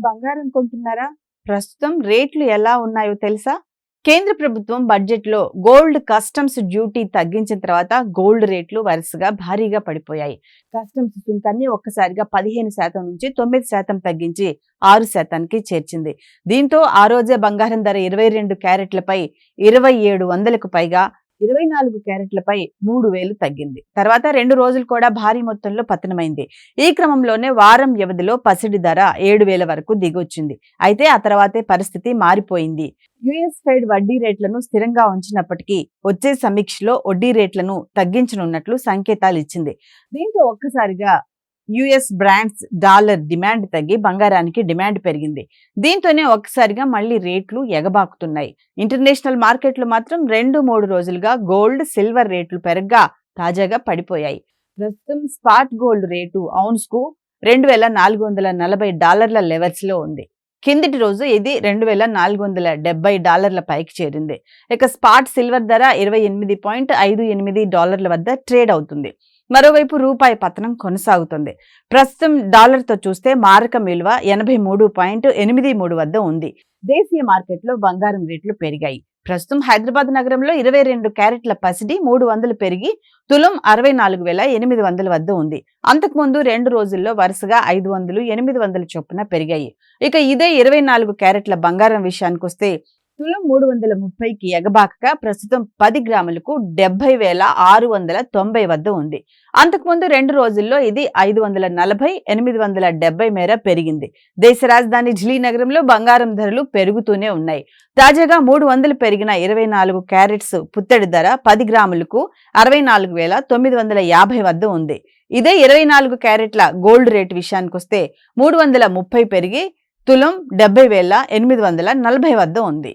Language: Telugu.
బంగారం కొంటున్నారా? ప్రస్తుతం రేట్లు ఎలా ఉన్నాయో తెలుసా? కేంద్ర ప్రభుత్వం బడ్జెట్లో గోల్డ్ కస్టమ్స్ డ్యూటీ తగ్గించిన తర్వాత గోల్డ్ రేట్లు వరుసగా భారీగా పడిపోయాయి. కస్టమ్స్ సుంకాన్ని ఒక్కసారిగా 15% నుంచి 9% తగ్గించి 6%కి చేర్చింది. దీంతో ఆ రోజే బంగారం ధర 22 క్యారెట్లపై 2700కు పైగా, 24 క్యారెట్లపై 3000 తగ్గింది. తర్వాత 2 రోజులు కూడా భారీ మొత్తంలో పతనమైంది. ఈ క్రమంలోనే వారం వ్యవధిలో పసిడి ధర 7000 వరకు దిగొచ్చింది. అయితే ఆ తర్వాతే పరిస్థితి మారిపోయింది. యుఎస్ ఫెడ్ వడ్డీ రేట్లను స్థిరంగా ఉంచినప్పటికీ వచ్చే సమీక్షలో వడ్డీ రేట్లను తగ్గించనున్నట్లు సంకేతాలు ఇచ్చింది. దీంతో ఒక్కసారిగా యుఎస్ బ్రాండ్స్ డాలర్ డిమాండ్ తగ్గి బంగారానికి డిమాండ్ పెరిగింది. దీంతోనే ఒక్కసారిగా మళ్లీ రేట్లు ఎగబాకుతున్నాయి. ఇంటర్నేషనల్ మార్కెట్లు మాత్రం 2-3 రోజులుగా గోల్డ్, సిల్వర్ రేట్లు పెరగ్గా తాజాగా పడిపోయాయి. ప్రస్తుతం స్పాట్ గోల్డ్ రేటు ఔన్స్ కు $2440 లెవెల్స్ లో ఉంది. కిందటి రోజు ఇది $2470 పైకి చేరింది. ఇక స్పాట్ సిల్వర్ ధర $28.58 వద్ద ట్రేడ్ అవుతుంది. మరోవైపు రూపాయి పతనం కొనసాగుతుంది. ప్రస్తుతం డాలర్తో చూస్తే మారకం విలువ 83.83 వద్ద ఉంది. దేశీయ మార్కెట్లో బంగారం రేట్లు పెరిగాయి. ప్రస్తుతం హైదరాబాద్ నగరంలో 22 క్యారెట్ల పసిడి 300 పెరిగి తులం 64,800 వద్ద ఉంది. అంతకుముందు 2 రోజుల్లో వరుసగా 500, 800 చొప్పున పెరిగాయి. ఇక ఇదే 24 క్యారెట్ల బంగారం విషయానికొస్తే తులం 330కి ఎగబాకగా ప్రస్తుతం 10 గ్రాములకు 70,690 వద్ద ఉంది. అంతకుముందు 2 రోజుల్లో ఇది 540, 870 మేర పెరిగింది. దేశ రాజధాని ఢిల్లీ నగరంలో బంగారం ధరలు పెరుగుతూనే ఉన్నాయి. తాజాగా 300 పెరిగిన 24 క్యారెట్స్ పుత్తడి ధర 10 గ్రాములకు 64,950 వద్ద ఉంది. ఇదే 24 క్యారెట్ల గోల్డ్ రేటు విషయానికొస్తే 330 పెరిగి తులం 70,840 వద్ద ఉంది.